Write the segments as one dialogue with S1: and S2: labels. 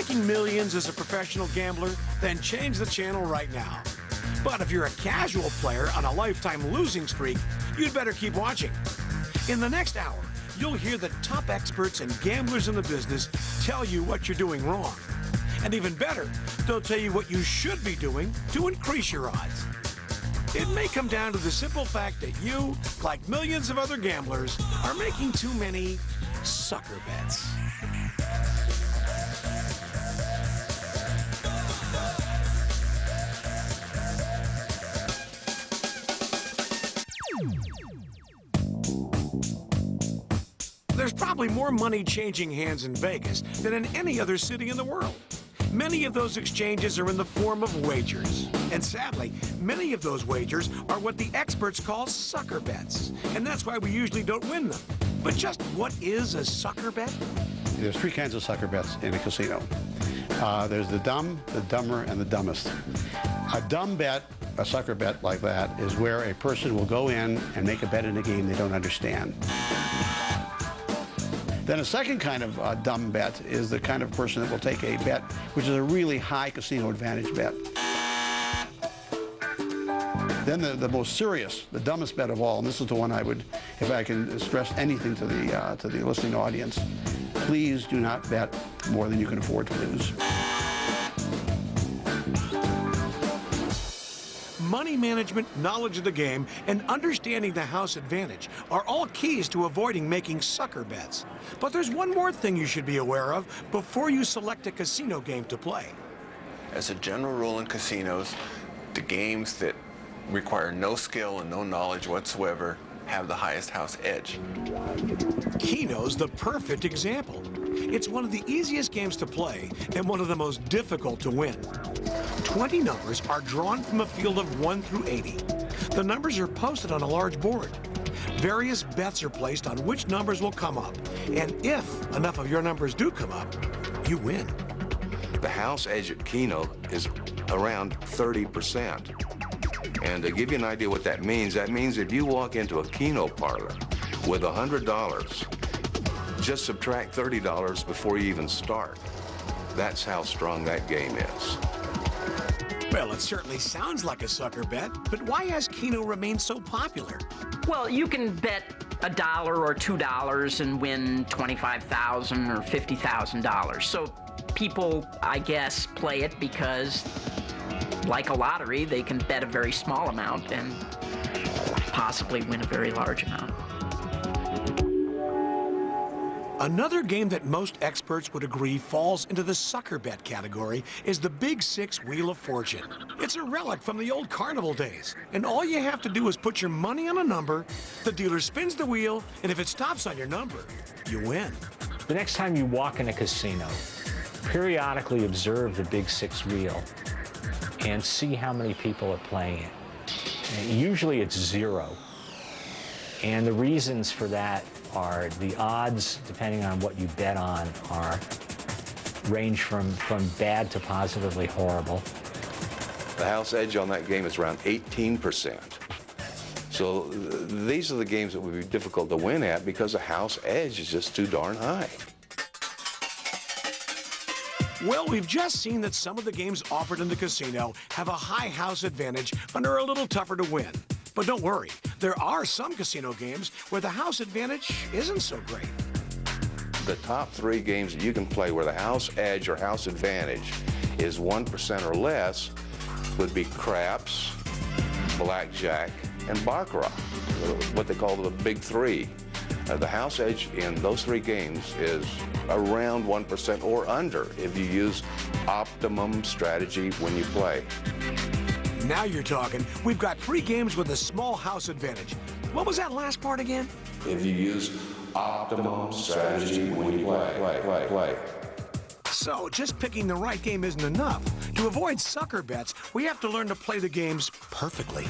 S1: making millions as a professional gambler? Then change the channel right now. But if you're a casual player on a lifetime losing streak, you'd better keep watching. In the next hour, you'll hear the top experts and gamblers in the business tell you what you're doing wrong. And even better, they'll tell you what you should be doing to increase your odds. It may come down to the simple fact that you, like millions of other gamblers, are making too many sucker bets. There's probably more money changing hands in Vegas than in any other city in the world. Many of those exchanges are in the form of wagers. And sadly, many of those wagers are what the experts call sucker bets. And that's why we usually don't win them. But just what is a sucker bet?
S2: There's three kinds of sucker bets in a casino. There's the dumb, the dumber, and the dumbest. A dumb bet, a sucker bet like that, is where a person will go in and make a bet in a game they don't understand. Then a second kind of dumb bet is the kind of person that will take a bet which is a really high casino advantage bet. Then the most serious, the dumbest bet of all, and this is the one I would, if I can stress anything to the listening audience, please do not bet more than you can afford to lose.
S1: Money management, knowledge of the game, and understanding the house advantage are all keys to avoiding making sucker bets. But there's one more thing you should be aware of before you select a casino game to play.
S3: As a general rule in casinos, the games that require no skill and no knowledge whatsoever have the highest house edge.
S1: Keno's the perfect example. It's one of the easiest games to play and one of the most difficult to win. 20 numbers are drawn from a field of 1 through 80. The numbers are posted on a large board. Various bets are placed on which numbers will come up. And if enough of your numbers do come up, you win.
S4: The house edge at Keno is around 30%. And to give you an idea what that means if you walk into a Keno parlor with $100, just subtract $30 before you even start. That's how strong that game is.
S1: Well, it certainly sounds like a sucker bet, but why has Keno remained so popular?
S5: Well, you can bet $1 or $2 and win $25,000 or $50,000. So people, I guess, play it because, like a lottery, they can bet a very small amount and possibly win a very large amount.
S1: Another game that most experts would agree falls into the sucker bet category is the Big Six Wheel of Fortune. It's a relic from the old carnival days, and all you have to do is put your money on a number, the dealer spins the wheel, and if it stops on your number, you win.
S6: The next time you walk in a casino, periodically observe the Big Six Wheel and see how many people are playing it. And usually it's 0. And the reasons for that are the odds, depending on what you bet on, range from bad to positively horrible.
S4: The house edge on that game is around 18%. So these are the games that would be difficult to win at because the house edge is just too darn high.
S1: Well, we've just seen that some of the games offered in the casino have a high house advantage and are a little tougher to win. But don't worry, there are some casino games where the house advantage isn't so great.
S4: The top 3 games that you can play where the house edge or house advantage is 1% or less would be craps, blackjack, and baccarat, what they call the big 3. The house edge in those 3 games is around 1% or under if you use optimum strategy when you play.
S1: Now you're talking. We've got 3 games with a small house advantage. What was that last part again?
S4: If you use optimum strategy when you play.
S1: So just picking the right game isn't enough. To avoid sucker bets, we have to learn to play the games perfectly.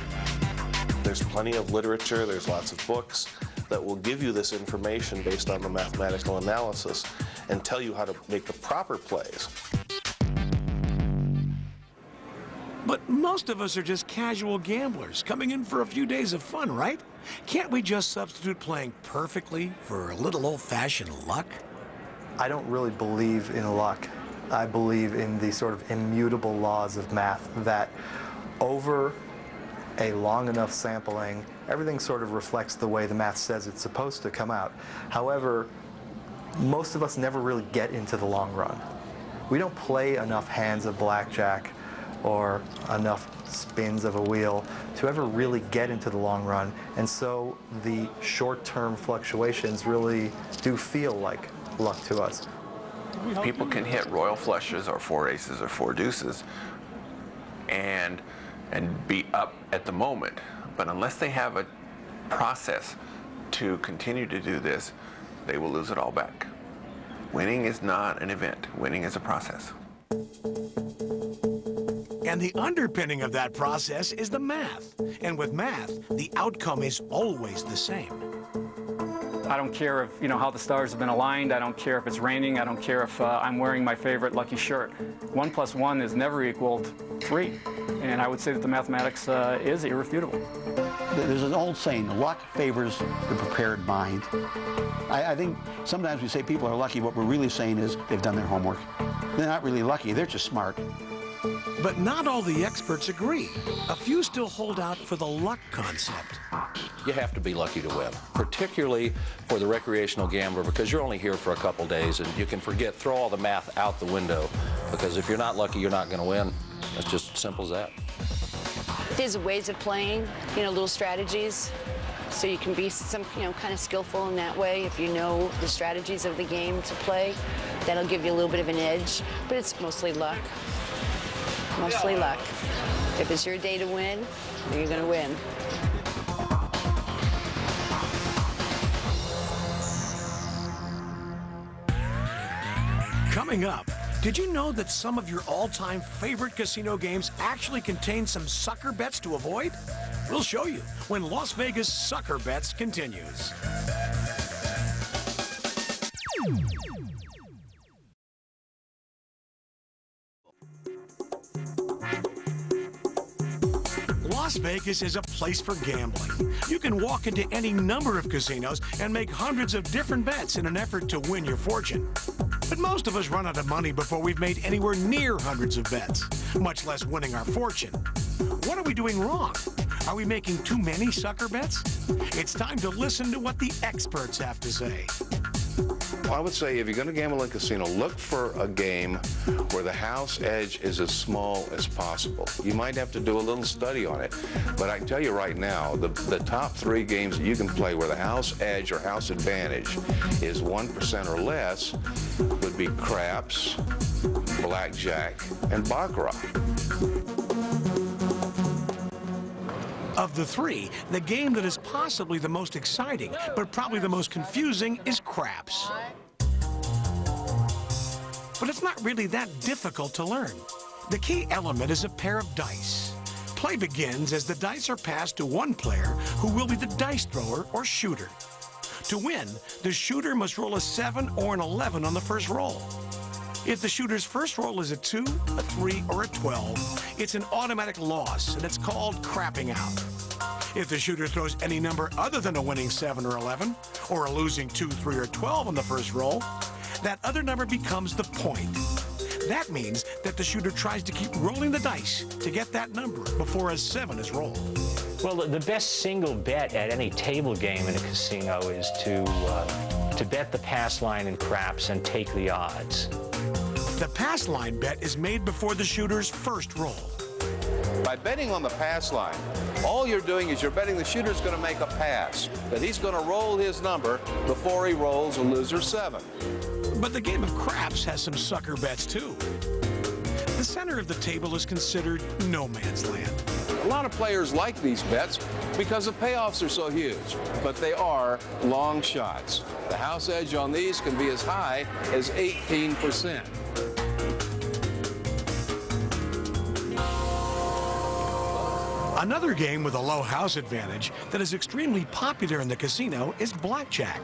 S7: There's plenty of literature, there's lots of books that will give you this information based on the mathematical analysis and tell you how to make the proper plays.
S1: But most of us are just casual gamblers coming in for a few days of fun, right? Can't we just substitute playing perfectly for a little old-fashioned luck?
S8: I don't really believe in luck. I believe in the sort of immutable laws of math that over a long enough sampling, everything sort of reflects the way the math says it's supposed to come out. However, most of us never really get into the long run. We don't play enough hands of blackjack or enough spins of a wheel to ever really get into the long run, and so the short-term fluctuations really do feel like luck to us.
S3: People can hit royal flushes or 4 aces or 4 deuces and be up at the moment, but unless they have a process to continue to do this, they will lose it all back. Winning is not an event. Winning is a process.
S1: And the underpinning of that process is the math. And with math, the outcome is always the same.
S9: I don't care if, how the stars have been aligned. I don't care if it's raining. I don't care if I'm wearing my favorite lucky shirt. 1 + 1 is never equaled 3. And I would say that the mathematics is irrefutable.
S2: There's an old saying, luck favors the prepared mind. I think sometimes we say people are lucky. What we're really saying is they've done their homework. They're not really lucky. They're just smart.
S1: But not all the experts agree. A few still hold out for the luck concept.
S10: You have to be lucky to win, particularly for the recreational gambler, because you're only here for a couple days and you can throw all the math out the window, because if you're not lucky, you're not going to win. It's just as simple as that.
S11: There's ways of playing, little strategies, so you can be some, kind of skillful in that way. If you know the strategies of the game to play, that'll give you a little bit of an edge, but it's mostly luck. Mostly luck. If it's your day to win, you're going to win.
S1: Coming up, did you know that some of your all-time favorite casino games actually contain some sucker bets to avoid? We'll show you when Las Vegas Sucker Bets continues. Las Vegas is a place for gambling. You can walk into any number of casinos and make hundreds of different bets in an effort to win your fortune. But most of us run out of money before we've made anywhere near hundreds of bets, much less winning our fortune. What are we doing wrong? Are we making too many sucker bets? It's time to listen to what the experts have to say.
S4: I would say if you're going to gamble in a casino, look for a game where the house edge is as small as possible. You might have to do a little study on it, but I can tell you right now, the top 3 games that you can play where the house edge or house advantage is 1% or less would be craps, blackjack, and baccarat.
S1: Of the 3, the game that is possibly the most exciting, but probably the most confusing, is craps. But it's not really that difficult to learn. The key element is a pair of dice. Play begins as the dice are passed to one player who will be the dice thrower or shooter. To win, the shooter must roll a 7 or an 11 on the first roll. If the shooter's first roll is a 2, a 3, or a 12, it's an automatic loss, and it's called crapping out. If the shooter throws any number other than a winning 7 or 11, or a losing 2, 3, or 12 on the first roll, that other number becomes the point. That means that the shooter tries to keep rolling the dice to get that number before a 7 is rolled.
S6: Well, the best single bet at any table game in a casino is to bet the pass line in craps and take the odds.
S1: The pass line bet is made before the shooter's first roll.
S4: By betting on the pass line, all you're doing is you're betting the shooter's going to make a pass, that he's going to roll his number before he rolls a loser 7.
S1: But the game of craps has some sucker bets, too. The center of the table is considered no man's land.
S4: A lot of players like these bets because the payoffs are so huge, but they are long shots. The house edge on these can be as high as 18%.
S1: Another game with a low house advantage that is extremely popular in the casino is blackjack.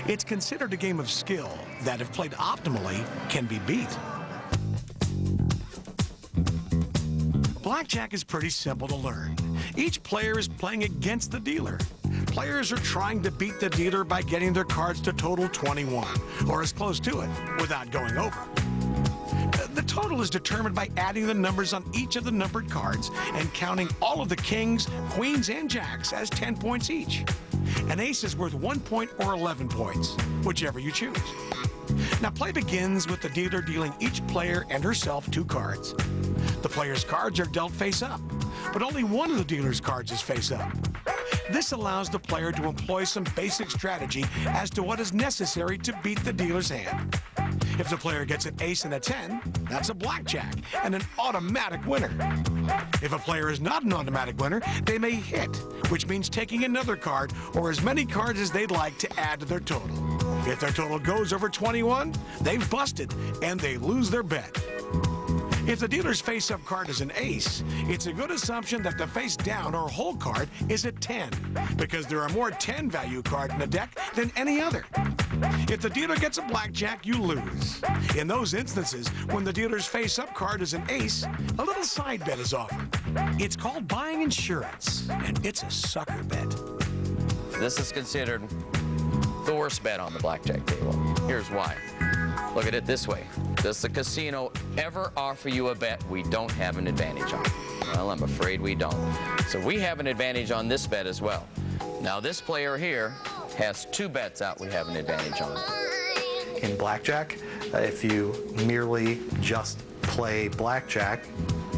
S1: It's considered a game of skill that, if played optimally, can be beat. Blackjack is pretty simple to learn. Each player is playing against the dealer. Players are trying to beat the dealer by getting their cards to total 21, or as close to it, without going over. The total is determined by adding the numbers on each of the numbered cards and counting all of the kings, queens, and jacks as 10 points each. An ace is worth 1 point or 11 points, whichever you choose. Now, play begins with the dealer dealing each player and herself 2 cards. The player's cards are dealt face up, but only one of the dealer's cards is face up. This allows the player to employ some basic strategy as to what is necessary to beat the dealer's hand. If the player gets an ace and a 10, that's a blackjack and an automatic winner. If a player is not an automatic winner, they may hit, which means taking another card or as many cards as they'd like to add to their total. If their total goes over 21, they've busted and they lose their bet. If the dealer's face-up card is an ace, it's a good assumption that the face-down or whole card is a 10, because there are more 10-value cards in the deck than any other. If the dealer gets a blackjack, you lose. In those instances, when the dealer's face-up card is an ace, a little side bet is offered. It's called buying insurance, and it's a sucker bet.
S12: This is considered the worst bet on the blackjack table. Here's why. Look at it this way. Does the casino ever offer you a bet we don't have an advantage on? Well, I'm afraid we don't. So we have an advantage on this bet as well. Now, this player here has 2 bets out we have an advantage on.
S8: In blackjack, if you merely just play blackjack,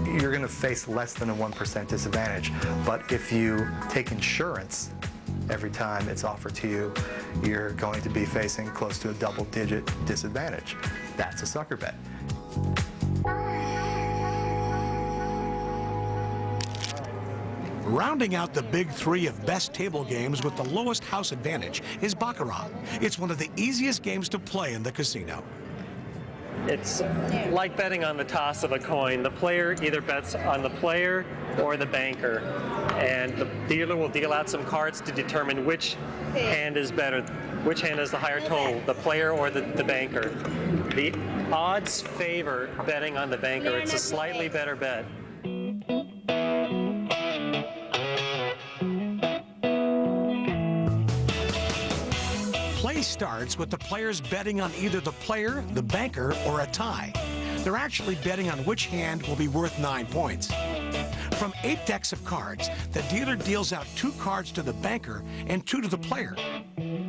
S8: you're going to face less than a 1% disadvantage. But if you take insurance every time it's offered to you, you're going to be facing close to a double-digit disadvantage. That's a sucker bet.
S1: Rounding out the big 3 of best table games with the lowest house advantage is Baccarat. It's one of the easiest games to play in the casino.
S13: It's like betting on the toss of a coin. The player either bets on the player or the banker, and the dealer will deal out some cards to determine which hand is better, which hand has the higher total, the player or the banker. The odds favor betting on the banker. It's a slightly better bet.
S1: Play starts with the players betting on either the player, the banker, or a tie. They're actually betting on which hand will be worth 9 points. From 8 decks of cards, the dealer deals out 2 cards to the banker and 2 to the player.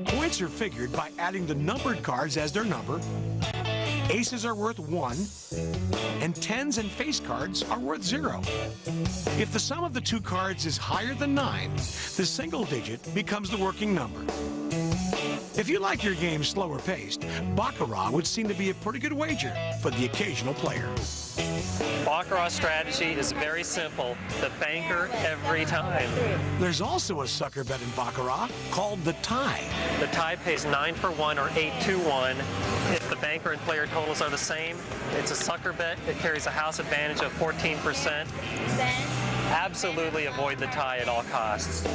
S1: Points are figured by adding the numbered cards as their number. Aces are worth 1, and 10s and face cards are worth 0. If the sum of the 2 cards is higher than 9, the single digit becomes the working number. If you like your game slower paced, Baccarat would seem to be a pretty good wager for the occasional player.
S13: Baccarat strategy is very simple. The banker every time.
S1: There's also a sucker bet in Baccarat called the tie.
S13: The tie pays 9 for 1 or 8 to 1. If the banker and player totals are the same, it's a sucker bet. It carries a house advantage of 14%. Absolutely avoid the tie at all costs.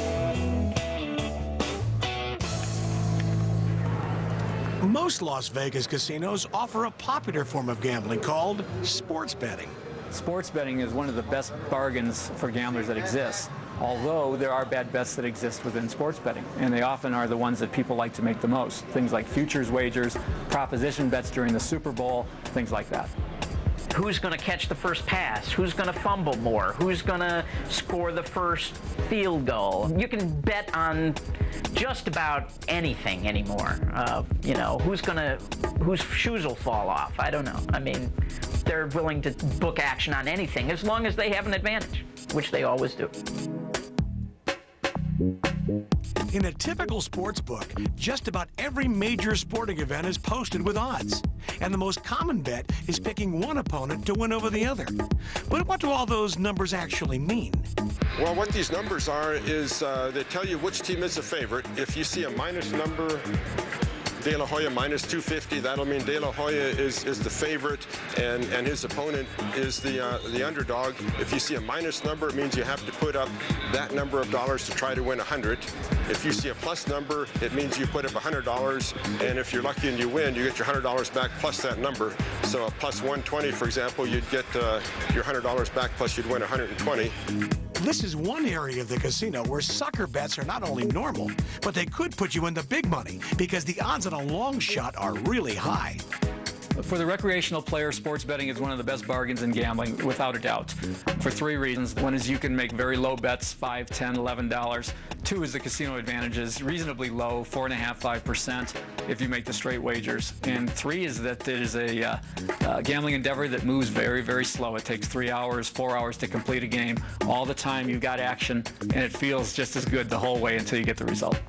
S1: Most Las Vegas casinos offer a popular form of gambling called sports betting.
S9: Sports betting is one of the best bargains for gamblers that exists, although there are bad bets that exist within sports betting, and they often are the ones that people like to make the most. Things like futures wagers, proposition bets during the Super Bowl, things like that.
S5: Who's going to catch the first pass? Who's going to fumble more? Who's going to score the first field goal? You can bet on just about anything anymore. You know, whose shoes will fall off? I don't know. I mean, they're willing to book action on anything as long as they have an advantage, which they always do.
S1: In a typical sports book, just about every major sporting event is posted with odds. And the most common bet is picking one opponent to win over the other. But what do all those numbers actually mean?
S14: Well, what these numbers are is they tell you which team is the favorite. If you see a minus number, De La Hoya minus 250, that'll mean De La Hoya is the favorite and his opponent is the underdog. If you see a minus number, it means you have to put up that number of dollars to try to win 100. If you see a plus number, it means you put up $100, and if you're lucky and you win, you get your $100 back plus that number. So a plus 120, for example, you'd get your $100 back plus you'd win 120.
S1: This is one area of the casino where sucker bets are not only normal, but they could put you in the big money because the odds on a long shot are really high.
S9: For the recreational player, sports betting is one of the best bargains in gambling, without a doubt, for 3 reasons. One is you can make very low bets, $5, $10, $11. 2 is the casino advantage is reasonably low, 4.5%, 5% if you make the straight wagers. And 3 is that it is a gambling endeavor that moves very, very slow. It takes 3 hours, 4 hours to complete a game. All the time you've got action, and it feels just as good the whole way until you get the result.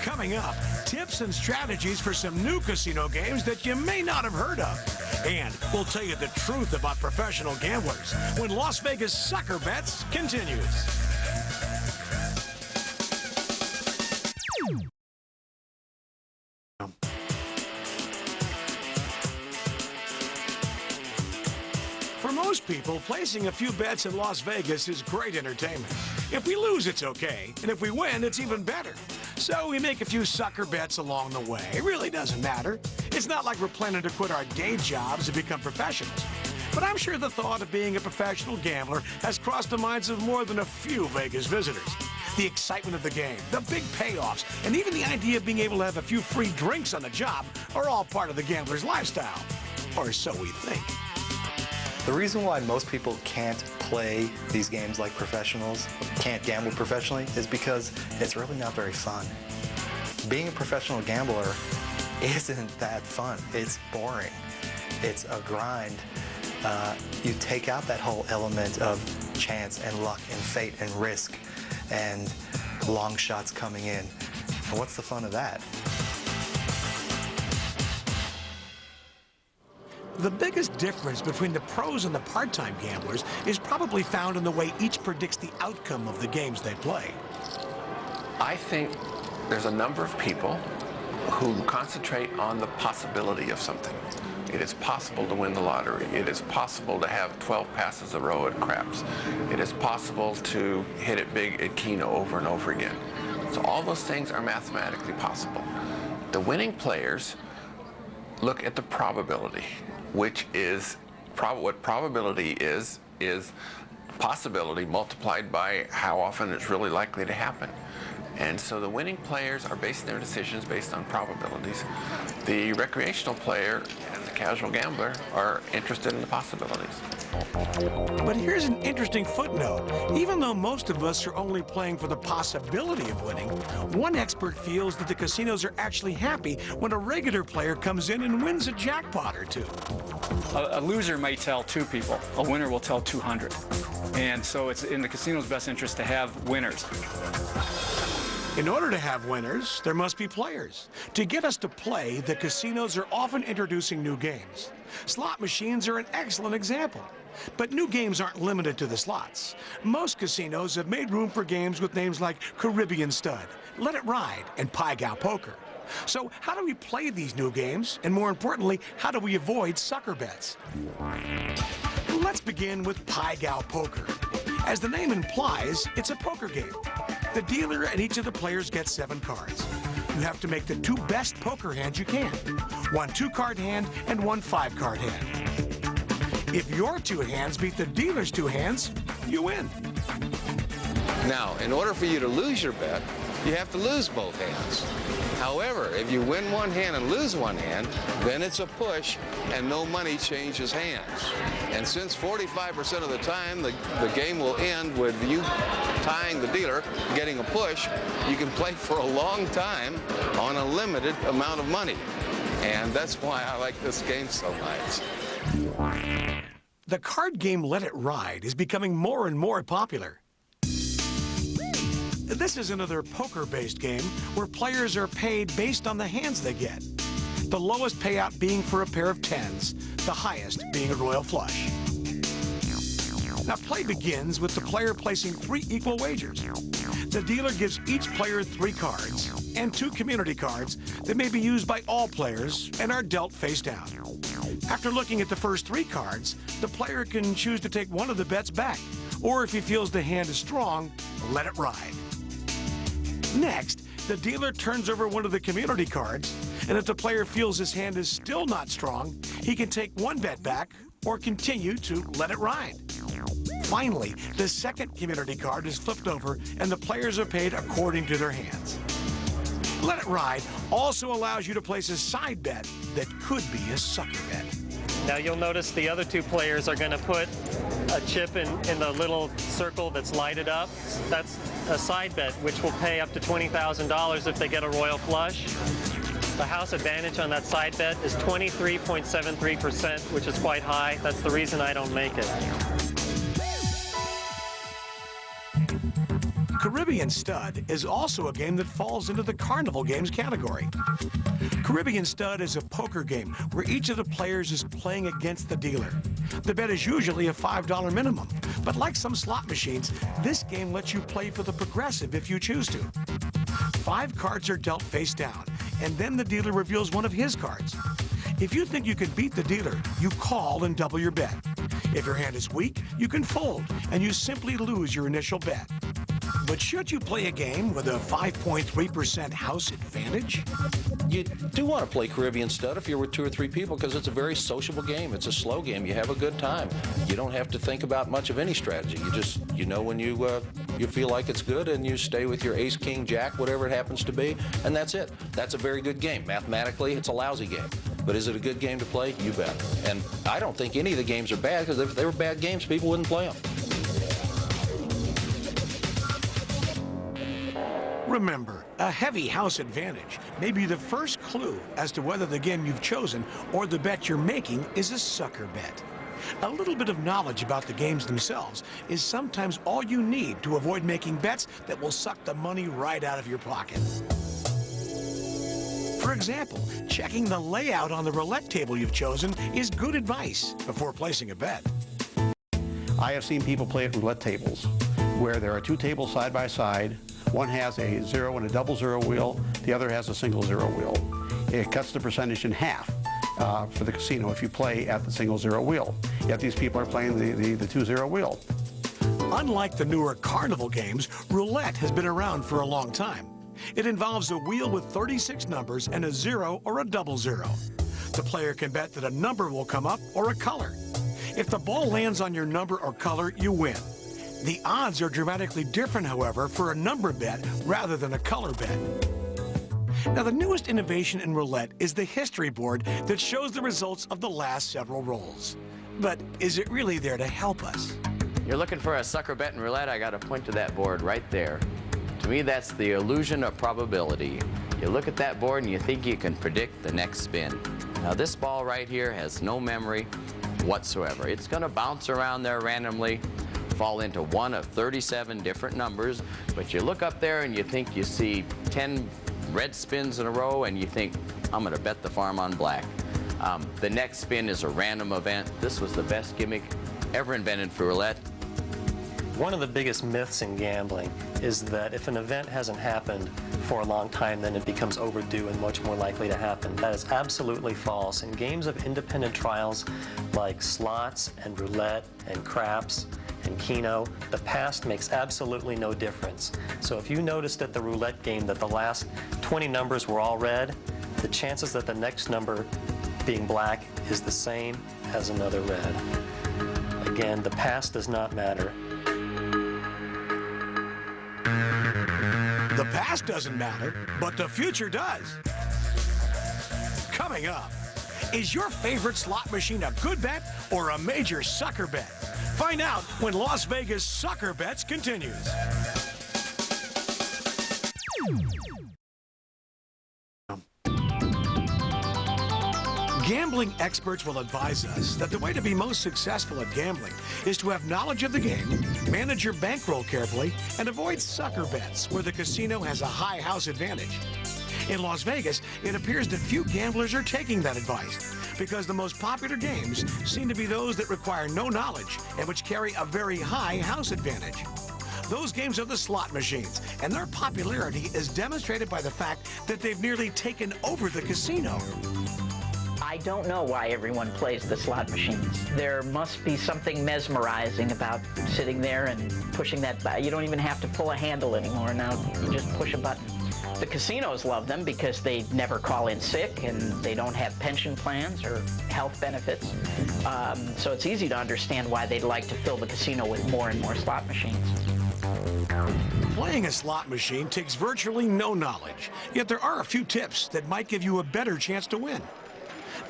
S1: Coming up, tips and strategies for some new casino games that you may not have heard of. And we'll tell you the truth about professional gamblers when Las Vegas Sucker Bets continues. For most people, placing a few bets in Las Vegas is great entertainment. If we lose, it's okay, and if we win, it's even better. So we make a few sucker bets along the way. It really doesn't matter. It's not like we're planning to quit our day jobs and become professionals. But I'm sure the thought of being a professional gambler has crossed the minds of more than a few Vegas visitors. The excitement of the game, the big payoffs, and even the idea of being able to have a few free drinks on the job are all part of the gambler's lifestyle. Or so we think.
S8: The reason why most people can't play these games like professionals, can't gamble professionally, is because it's really not very fun. Being a professional gambler isn't that fun. It's boring. It's a grind. You take out that whole element of chance and luck and fate and risk and long shots coming in. And what's the fun of that?
S1: The biggest difference between the pros and the part-time gamblers is probably found in the way each predicts the outcome of the games they play.
S3: I think there's a number of people who concentrate on the possibility of something. It is possible to win the lottery. It is possible to have 12 passes a row at craps. It is possible to hit it big at Keno over and over again. So all those things are mathematically possible. The winning players look at the probability, which is what probability is possibility multiplied by how often it's really likely to happen. And so the winning players are basing their decisions based on probabilities. The recreational player and the casual gambler are interested in the possibilities.
S1: But here's an interesting footnote. Even though most of us are only playing for the possibility of winning, one expert feels that the casinos are actually happy when a regular player comes in and wins a jackpot or two.
S9: A loser may tell 2 people. A winner will tell 200. And so it's in the casino's best interest to have winners.
S1: In order to have winners, there must be players. To get us to play, the casinos are often introducing new games. Slot machines are an excellent example. But new games aren't limited to the slots. Most casinos have made room for games with names like Caribbean Stud, Let It Ride, and Pai Gow Poker. So how do we play these new games? And more importantly, how do we avoid sucker bets? Let's begin with Pai Gow Poker. As the name implies, it's a poker game. The dealer and each of the players gets 7 cards. You have to make the 2 best poker hands you can. 1 2-card hand and 1 5-card hand. If your 2 hands beat the dealer's 2 hands, you win.
S4: Now, in order for you to lose your bet, you have to lose both hands. However, if you win one hand and lose one hand, then it's a push and no money changes hands. And since 45% of the time the game will end with you tying the dealer, getting a push, you can play for a long time on a limited amount of money. And that's why I like this game so much.
S1: The card game Let It Ride is becoming more and more popular. This is another poker-based game where players are paid based on the hands they get. The lowest payout being for a pair of 10s, the highest being a royal flush. Now, play begins with the player placing 3 equal wagers. The dealer gives each player 3 cards and 2 community cards that may be used by all players and are dealt face down. After looking at the first 3 cards, the player can choose to take one of the bets back, or if he feels the hand is strong, let it ride. Next, the dealer turns over one of the community cards, and if the player feels his hand is still not strong, he can take 1 bet back or continue to let it ride. Finally, the second community card is flipped over and the players are paid according to their hands. Let It Ride also allows you to place a side bet that could be a sucker bet.
S13: Now you'll notice the other two players are going to put a chip in the little circle that's lighted up. That's a side bet, which will pay up to $20,000 if they get a royal flush. The house advantage on that side bet is 23.73%, which is quite high. That's the reason I don't make it.
S1: Caribbean Stud is also a game that falls into the carnival games category. Caribbean Stud is a poker game where each of the players is playing against the dealer. The bet is usually a $5 minimum, but like some slot machines, this game lets you play for the progressive if you choose to. 5 cards are dealt face down, and then the dealer reveals one of his cards. If you think you can beat the dealer, you call and double your bet. If your hand is weak, you can fold, and you simply lose your initial bet. But should you play a game with a 5.3% house advantage?
S10: You do want to play Caribbean Stud if you're with 2 or 3 people because it's a very sociable game. It's a slow game. You have a good time. You don't have to think about much of any strategy. You know when you feel like it's good and you stay with your ace, king, jack, whatever it happens to be, and that's it. That's a very good game. Mathematically, it's a lousy game. But is it a good game to play? You bet. And I don't think any of the games are bad because if they were bad games, people wouldn't play them.
S1: Remember, a heavy house advantage may be the first clue as to whether the game you've chosen or the bet you're making is a sucker bet. A little bit of knowledge about the games themselves is sometimes all you need to avoid making bets that will suck the money right out of your pocket. For example, checking the layout on the roulette table you've chosen is good advice before placing a bet.
S2: I have seen people play at roulette tables where there are 2 tables side by side. One has a 0 and a double 0 wheel. The other has a single 0 wheel. It cuts the percentage in half for the casino if you play at the single 0 wheel. Yet these people are playing the 2-0 wheel.
S1: Unlike the newer carnival games, roulette has been around for a long time. It involves a wheel with 36 numbers and a 0 or a double 0. The player can bet that a number will come up or a color. If the ball lands on your number or color, you win. The odds are dramatically different, however, for a number bet rather than a color bet. Now, the newest innovation in roulette is the history board that shows the results of the last several rolls. But is it really there to help us?
S12: You're looking for a sucker bet in roulette, I got to point to that board right there. To me, that's the illusion of probability. You look at that board and you think you can predict the next spin. Now, this ball right here has no memory whatsoever. It's going to bounce around there randomly, fall into one of 37 different numbers, but you look up there and you think you see 10 red spins in a row and you think, I'm going to bet the farm on black. The next spin is a random event. This was the best gimmick ever invented for roulette.
S13: One of the biggest myths in gambling is that if an event hasn't happened for a long time, then it becomes overdue and much more likely to happen. That is absolutely false. In games of independent trials like slots and roulette and craps and Keno, the past makes absolutely no difference. So if you noticed at the roulette game that the last 20 numbers were all red, the chances that the next number being black is the same as another red. Again, the past does not matter.
S1: The past doesn't matter, but the future does. Coming up, is your favorite slot machine a good bet or a major sucker bet? Find out when Las Vegas Sucker Bets continues. Gambling experts will advise us that the way to be most successful at gambling is to have knowledge of the game, manage your bankroll carefully, and avoid sucker bets where the casino has a high house advantage. In Las Vegas, it appears that few gamblers are taking that advice because the most popular games seem to be those that require no knowledge and which carry a very high house advantage. Those games are the slot machines, and their popularity is demonstrated by the fact that they've nearly taken over the casino.
S5: I don't know why everyone plays the slot machines. There must be something mesmerizing about sitting there and pushing that button. You don't even have to pull a handle anymore now. You just push a button. The casinos love them because they never call in sick and they don't have pension plans or health benefits. So it's easy to understand why they'd like to fill the casino with more and more slot machines.
S1: Playing a slot machine takes virtually no knowledge, yet there are a few tips that might give you a better chance to win.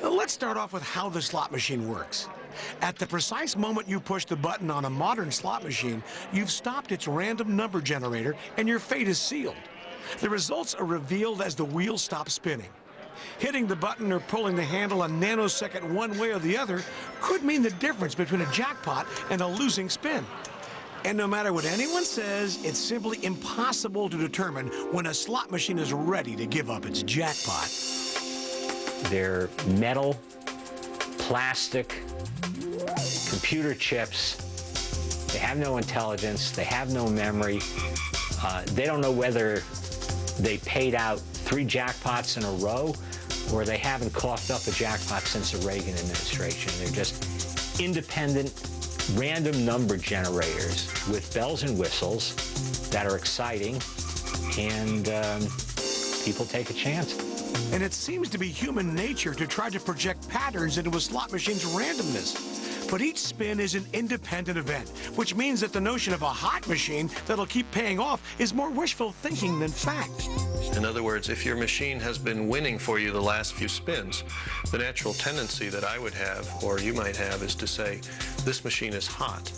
S1: Let's start off with how the slot machine works. At the precise moment you push the button on a modern slot machine, you've stopped its random number generator and your fate is sealed. The results are revealed as the wheel stops spinning. Hitting the button or pulling the handle a nanosecond one way or the other could mean the difference between a jackpot and a losing spin. And no matter what anyone says, it's simply impossible to determine when a slot machine is ready to give up its jackpot.
S6: They're metal, plastic, computer chips. They have no intelligence. They have no memory. They don't know whether they paid out 3 jackpots in a row or they haven't coughed up a jackpot since the Reagan administration. They're just independent, random number generators with bells and whistles that are exciting, and people take a chance.
S1: And it seems to be human nature to try to project patterns into a slot machine's randomness. But each spin is an independent event, which means that the notion of a hot machine that'll keep paying off is more wishful thinking than fact.
S15: In other words, if your machine has been winning for you the last few spins, the natural tendency that I would have, or you might have, is to say, this machine is hot.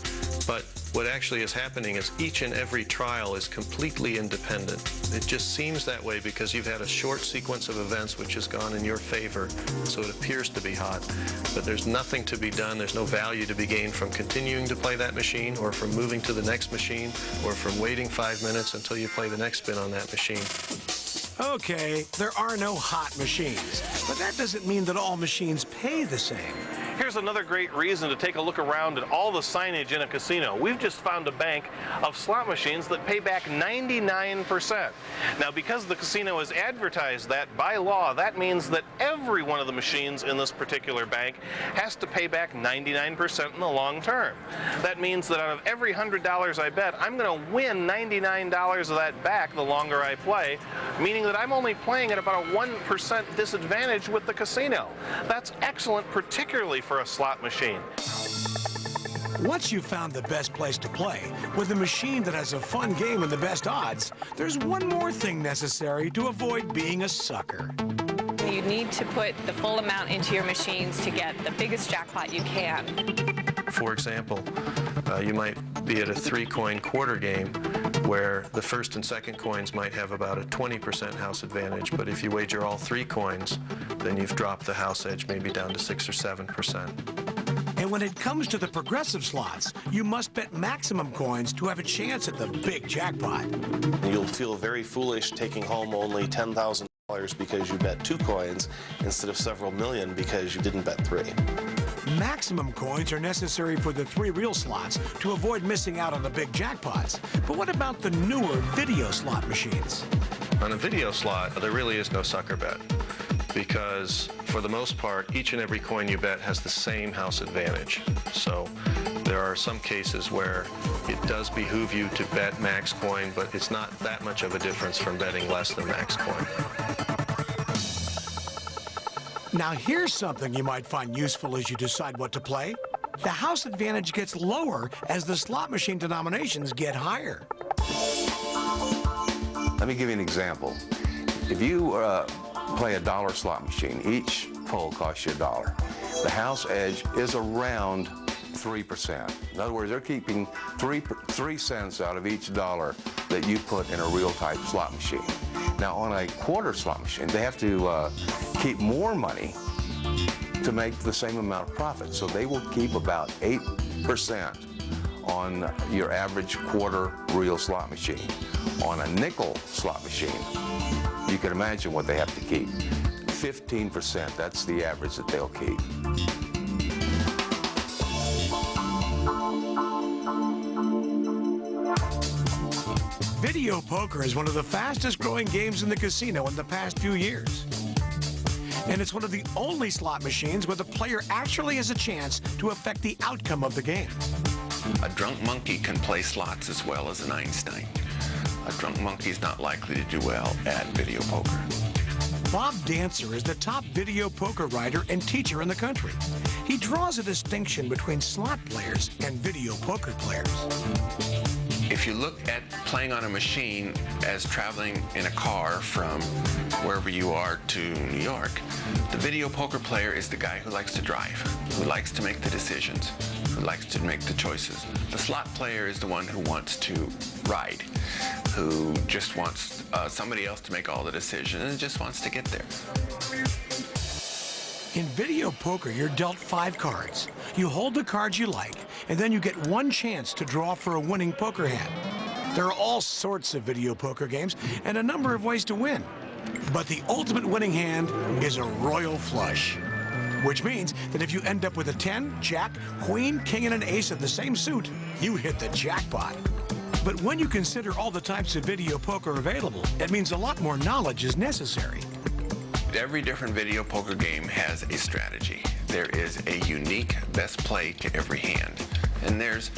S15: But what actually is happening is each and every trial is completely independent. It just seems that way because you've had a short sequence of events which has gone in your favor, so it appears to be hot. But there's nothing to be done, there's no value to be gained from continuing to play that machine, or from moving to the next machine, or from waiting 5 minutes until you play the next spin on that machine.
S1: Okay, there are no hot machines, but that doesn't mean that all machines pay the same.
S7: Here's another great reason to take a look around at all the signage in a casino. We've just found a bank of slot machines that pay back 99%. Now, because the casino has advertised that by law, that means that every one of the machines in this particular bank has to pay back 99% in the long term. That means that out of every $100 I bet, I'm going to win $99 of that back the longer I play, meaning that I'm only playing at about a 1% disadvantage with the casino. That's excellent, particularly for a slot machine.
S1: Once you've found the best place to play, with a machine that has a fun game and the best odds, there's one more thing necessary to avoid being a sucker.
S16: You need to put the full amount into your machines to get the biggest jackpot you can.
S15: For example, you might be at a 3-coin quarter game where the first and second coins might have about a 20% house advantage, but if you wager all 3 coins, then you've dropped the house edge maybe down to 6 or 7%.
S1: And when it comes to the progressive slots, you must bet maximum coins to have a chance at the big jackpot.
S7: You'll feel very foolish taking home only $10,000 because you bet 2 coins instead of several million because you didn't bet 3.
S1: Maximum coins are necessary for the 3 real slots to avoid missing out on the big jackpots. But what about the newer video slot machines?
S15: On a video slot, there really is no sucker bet, because for the most part, each and every coin you bet has the same house advantage. So there are some cases where it does behoove you to bet max coin, but it's not that much of a difference from betting less than max coin.
S1: Now here's something you might find useful as you decide what to play. The house advantage gets lower as the slot machine denominations get higher.
S4: Let me give you an example. If you play a $1 slot machine, each pull costs you $1. The house edge is around 3%. In other words, they're keeping 3 cents out of each $1 that you put in a real type slot machine. Now, on a quarter slot machine, they have to keep more money to make the same amount of profit. So they will keep about 8% on your average quarter real slot machine. On a nickel slot machine, you can imagine what they have to keep. 15%, that's the average that they'll keep.
S1: Video poker is one of the fastest growing games in the casino in the past few years. And it's one of the only slot machines where the player actually has a chance to affect the outcome of the game.
S3: A drunk monkey can play slots as well as an Einstein. A drunk monkey is not likely to do well at video poker.
S1: Bob Dancer is the top video poker writer and teacher in the country. He draws a distinction between slot players and video poker players.
S3: If you look at playing on a machine as traveling in a car from wherever you are to New York, the video poker player is the guy who likes to drive, who likes to make the decisions, who likes to make the choices. The slot player is the one who wants to ride, who just wants somebody else to make all the decisions and just wants to get there.
S1: In video poker, you're dealt 5 cards. You hold the cards you like, and then you get one chance to draw for a winning poker hand. There are all sorts of video poker games and a number of ways to win. But the ultimate winning hand is a royal flush, which means that if you end up with a 10, jack, queen, king, and an ace of the same suit, you hit the jackpot. But when you consider all the types of video poker available, it means a lot more knowledge is necessary.
S3: Every different video poker game has a strategy. There is a unique best play to every hand. And there's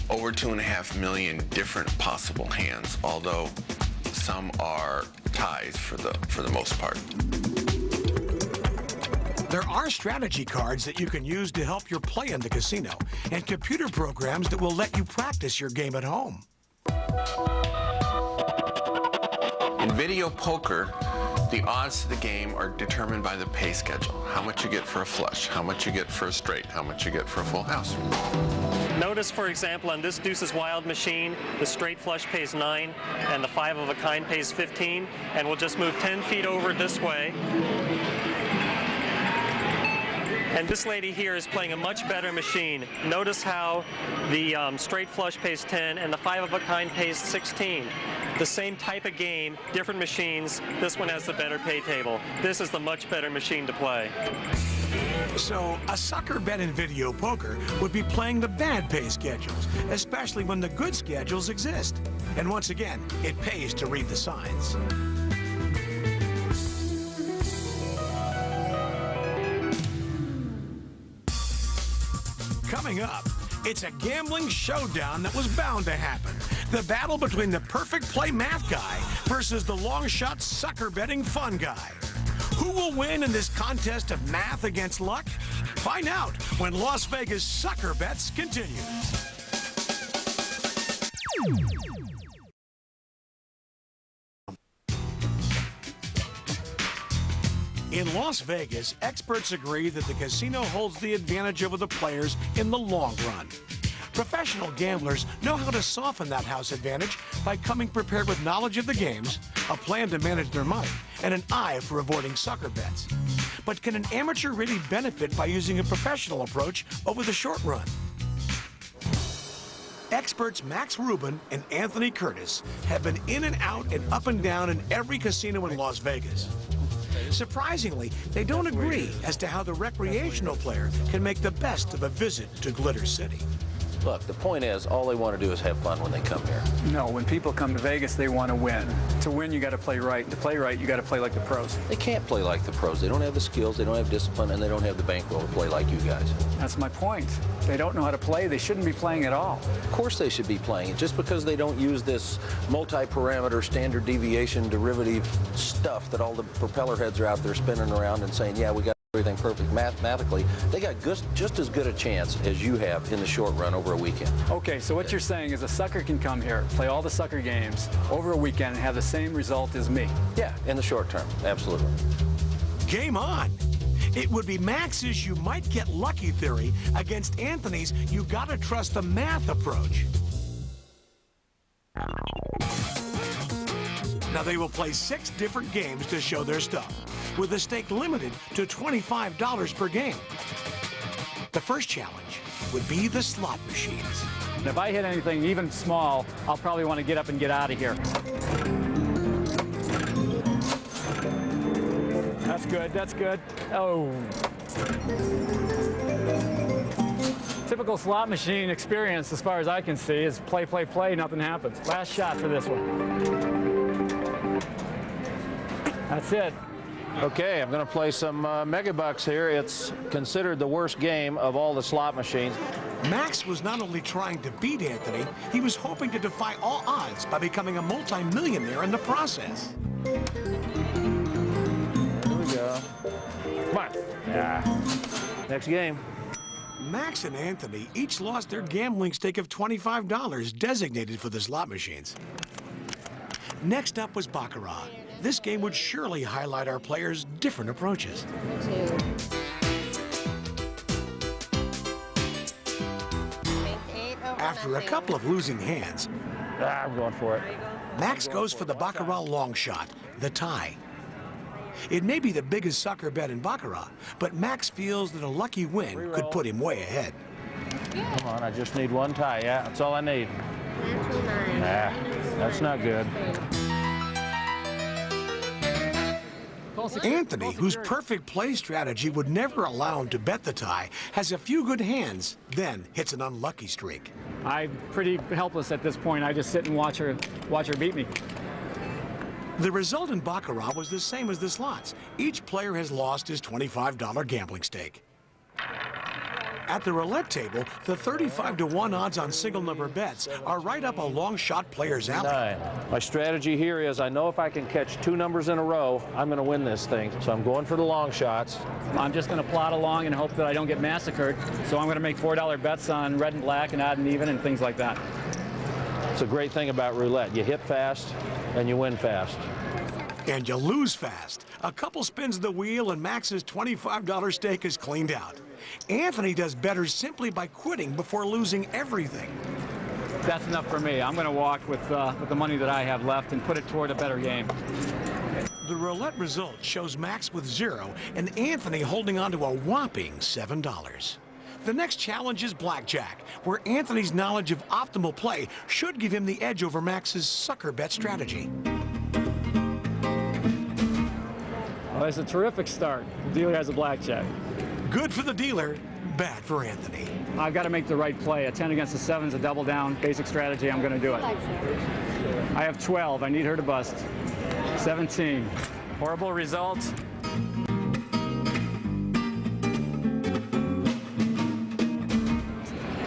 S3: over 2.5 million different possible hands, although some are ties for the most part.
S1: There are strategy cards that you can use to help your play in the casino, and computer programs that will let you practice your game at home.
S3: In video poker, the odds to the game are determined by the pay schedule. How much you get for a flush, how much you get for a straight, how much you get for a full house.
S13: Notice, for example, on this Deuces Wild machine, the straight flush pays 9 and the 5 of a kind pays 15. And we'll just move 10 feet over this way. And this lady here is playing a much better machine. Notice how the straight flush pays 10 and the 5 of a kind pays 16. The same type of game, different machines. This one has the better pay table. This is the much better machine to play.
S1: So a sucker bet in video poker would be playing the bad pay schedules, especially when the good schedules exist. And once again, it pays to read the signs. Coming up, it's a gambling showdown that was bound to happen. The battle between the perfect play math guy versus the long shot sucker betting fun guy. Who will win in this contest of math against luck? Find out when Las Vegas Sucker Bets continues. In Las Vegas, experts agree that the casino holds the advantage over the players in the long run. Professional gamblers know how to soften that house advantage by coming prepared with knowledge of the games, a plan to manage their money, and an eye for avoiding sucker bets. But can an amateur really benefit by using a professional approach over the short run? Experts Max Rubin and Anthony Curtis have been in and out and up and down in every casino in Las Vegas. Surprisingly, they don't agree as to how the recreational player can make the best of a visit to Glitter City.
S10: Look, the point is, all they want to do is have fun when they come here.
S9: No, when people come to Vegas, they want to win. To win, you got to play right. To play right, you got to play like the pros.
S10: They can't play like the pros. They don't have the skills, they don't have discipline, and they don't have the bankroll to play like you guys.
S9: That's my point. They don't know how to play. They shouldn't be playing at all.
S10: Of course they should be playing. Just because they don't use this multi-parameter standard deviation derivative stuff that all the propeller heads are out there spinning around and saying, yeah, we got everything perfect mathematically, they got just as good a chance as you have in the short run over a weekend.
S9: Okay, so what you're saying is a sucker can come here, play all the sucker games over a weekend and have the same result as me.
S10: Yeah, in the short term, absolutely.
S1: Game on! It would be Max's you might get lucky theory against Anthony's you gotta trust the math approach. Now they will play 6 different games to show their stuff, with a stake limited to $25 per game. The first challenge would be the slot machines.
S9: And if I hit anything even small, I'll probably want to get up and get out of here. That's good, that's good. Oh. Typical slot machine experience, as far as I can see, is play, play, play, nothing happens. Last shot for this one. That's it.
S6: Okay, I'm going to play some Megabucks here. It's considered the worst game of all the slot machines.
S1: Max was not only trying to beat Anthony, he was hoping to defy all odds by becoming a multi-millionaire in the process.
S6: Here we go. Come on. Yeah. Next game.
S1: Max and Anthony each lost their gambling stake of $25 designated for the slot machines. Next up was Baccarat. This game would surely highlight our players' different approaches. After a couple of losing hands,
S6: I'm going for it.
S1: Max goes for the Baccarat long shot, the tie. It may be the biggest sucker bet in Baccarat, but Max feels that a lucky win could put him way ahead.
S6: Come on, I just need one tie. Yeah, that's all I need. Nah, that's not good.
S1: Anthony, whose perfect play strategy would never allow him to bet the tie, has a few good hands, then hits an unlucky streak.
S9: I'm pretty helpless at this point. I just sit and watch her beat me.
S1: The result in Baccarat was the same as the slots. Each player has lost his $25 gambling stake. At the roulette table, the 35-to-1 odds on single number bets are right up a long shot player's alley.
S6: My strategy here is I know if I can catch two numbers in a row, I'm going to win this thing. So I'm going for the long shots.
S9: I'm just going to plod along and hope that I don't get massacred. So I'm going to make $4 bets on red and black and odd and even and things like that.
S6: It's a great thing about roulette. You hit fast and you win fast.
S1: And you lose fast. A couple spins of the wheel and Max's $25 stake is cleaned out. Anthony does better simply by quitting before losing everything.
S9: That's enough for me. I'm going to walk with the money that I have left and put it toward a better game.
S1: The roulette result shows Max with 0 and Anthony holding on to a whopping $7. The next challenge is blackjack, where Anthony's knowledge of optimal play should give him the edge over Max's sucker bet strategy.
S9: Well, it's a terrific start. The dealer has a blackjack.
S1: Good for the dealer, bad for Anthony.
S9: I've got to make the right play. A 10 against the 7 is a double down, basic strategy. I'm going to do it. I have 12. I need her to bust. 17. Horrible result.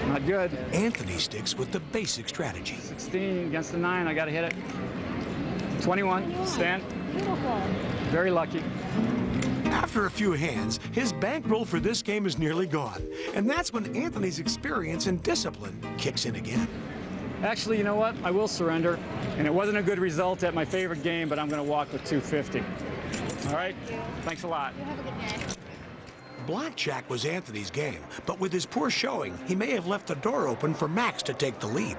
S9: Not good.
S1: Anthony sticks with the basic strategy.
S9: 16 against the 9. I got to hit it. 21. Stand. Very lucky.
S1: After a few hands, his bankroll for this game is nearly gone. And that's when Anthony's experience and discipline kicks in again.
S9: Actually, you know what? I will surrender. And it wasn't a good result at my favorite game, but I'm going to walk with 250. All right? Thanks a lot.
S1: Blackjack was Anthony's game, but with his poor showing, he may have left the door open for Max to take the lead.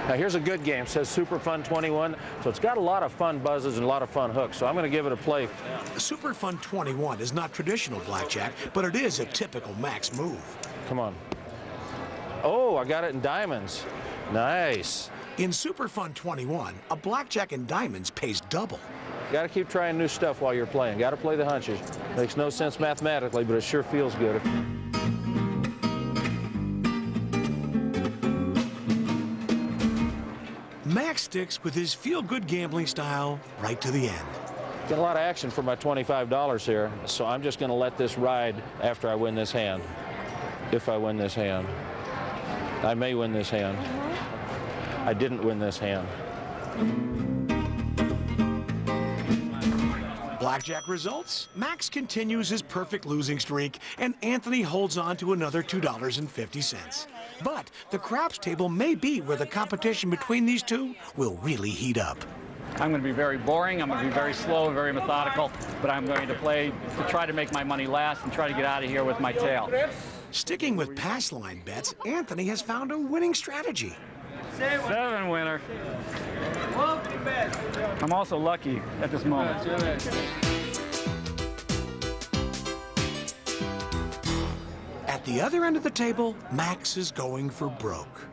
S6: Now here's a good game. It says Super Fun 21, so it's got a lot of fun buzzes and a lot of fun hooks, so I'm going to give it a play.
S1: Super Fun 21 is not traditional blackjack, but it is a typical Max move.
S6: Come on. Oh, I got it in diamonds. Nice.
S1: In Super Fun 21, a blackjack in diamonds pays double.
S6: Got to keep trying new stuff while you're playing. Got to play the hunches. Makes no sense mathematically, but it sure feels good.
S1: Max sticks with his feel-good gambling style right to the end.
S6: Got a lot of action for my $25 here, so I'm just going to let this ride after I win this hand. If I win this hand. I may win this hand. I didn't win this hand.
S1: Blackjack results, Max continues his perfect losing streak, and Anthony holds on to another $2.50. But the craps table may be where the competition between these two will really heat up.
S9: I'm going to be very boring, I'm going to be very slow and very methodical, but I'm going to play to try to make my money last and try to get out of here with my tail.
S1: Sticking with pass line bets, Anthony has found a winning strategy.
S9: 7 winner. I'm also lucky at this moment.
S1: At the other end of the table, Max is going for broke.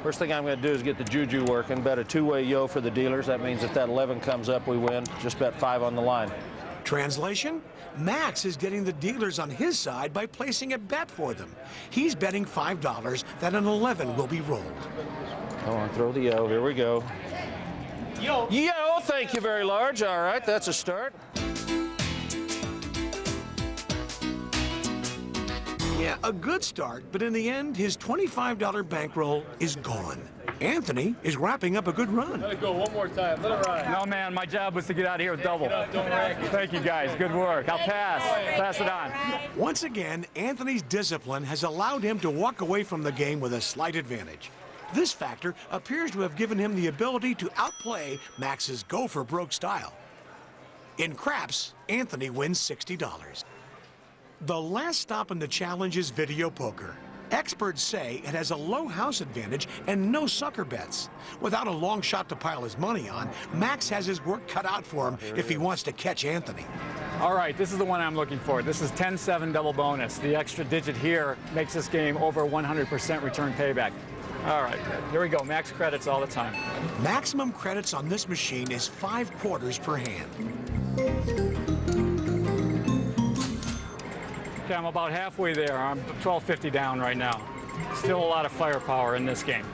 S6: First thing I'm going to do is get the juju working. Bet a two-way yo for the dealers. That means if that 11 comes up, we win. Just bet 5 on the line.
S1: Translation? Max is getting the dealers on his side by placing a bet for them. He's betting $5 that an 11 will be rolled.
S6: Come on, throw the yo. Here we go. Yo! Yo! Thank you very large. All right, that's a start.
S1: Yeah, a good start, but in the end, his $25 bankroll is gone. Anthony is wrapping up a good run.
S9: Let it go one more time. Let it ride. No, man, my job was to get out of here with double. Thank you, guys. Good work. I'll pass. Pass it on.
S1: Once again, Anthony's discipline has allowed him to walk away from the game with a slight advantage. This factor appears to have given him the ability to outplay Max's go-for-broke style. In craps, Anthony wins $60. The last stop in the challenge is video poker. Experts say it has a low house advantage and no sucker bets. Without a long shot to pile his money on, Max has his work cut out for him if he wants to catch Anthony.
S9: All right, this is the one I'm looking for. This is 10-7 double bonus. The extra digit here makes this game over 100% return payback. All right, here we go. Max credits all the time.
S1: Maximum credits on this machine is 5 quarters per hand.
S9: Okay, I'm about halfway there. I'm $12.50 down right now. Still a lot of firepower in this game.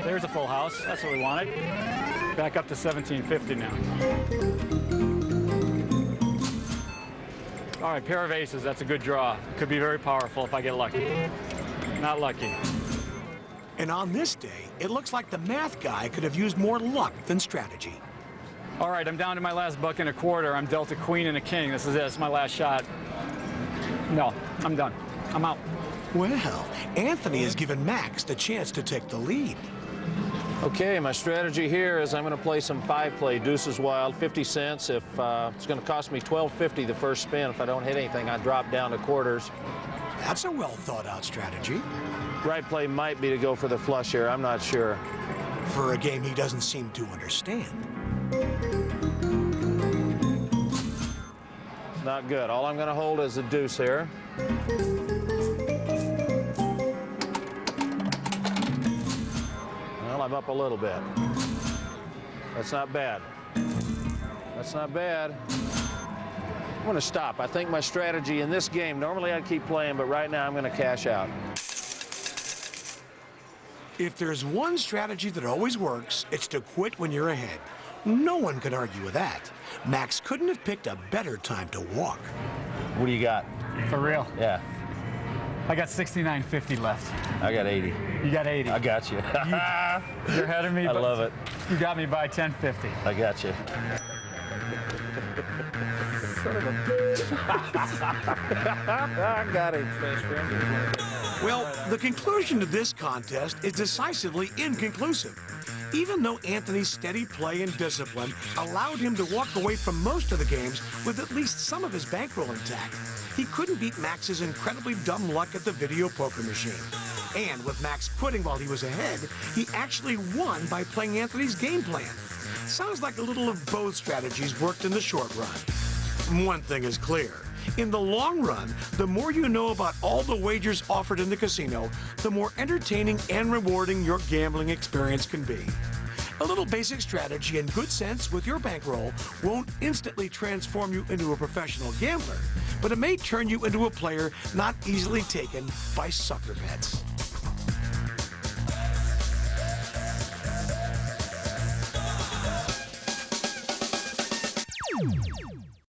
S9: There's a full house. That's what we wanted. Back up to $17.50 now. All right, pair of aces. That's a good draw. Could be very powerful if I get lucky. Not lucky.
S1: And on this day, it looks like the math guy could have used more luck than strategy.
S9: All right, I'm down to my last buck and a quarter. I'm dealt a queen and a king. This is it. It's my last shot. No, I'm done. I'm out.
S1: Well, Anthony has given Max the chance to take the lead.
S10: Okay, my strategy here is I'm going to play some 5-play deuces wild, 50 cents. If it's going to cost me $12.50 the first spin. If I don't hit anything, I drop down to quarters.
S1: That's a well-thought-out strategy.
S10: Right play might be to go for the flush here. I'm not sure.
S1: For a game he doesn't seem to understand.
S10: Not good. All I'm going to hold is a deuce here. Well, I'm up a little bit. That's not bad. That's not bad. I'm going to stop. I think my strategy in this game, normally I'd keep playing, but right now I'm going to cash out.
S1: If there's one strategy that always works, it's to quit when you're ahead. No one can argue with that. Max couldn't have picked a better time to walk.
S10: What do you got?
S9: For real?
S10: Yeah.
S9: I got $69.50 left.
S10: I got 80.
S9: You got 80.
S10: I got you.
S9: You're ahead of me.
S10: I love it.
S9: You got me by 10.50.
S10: I got you. Son of a bitch. I got him.
S1: Well, the conclusion to this contest is decisively inconclusive. Even though Anthony's steady play and discipline allowed him to walk away from most of the games with at least some of his bankroll intact, he couldn't beat Max's incredibly dumb luck at the video poker machine. And with Max quitting while he was ahead, he actually won by playing Anthony's game plan. Sounds like a little of both strategies worked in the short run. One thing is clear. In the long run, the more you know about all the wagers offered in the casino, the more entertaining and rewarding your gambling experience can be. A little basic strategy and good sense with your bankroll won't instantly transform you into a professional gambler, but it may turn you into a player not easily taken by sucker bets.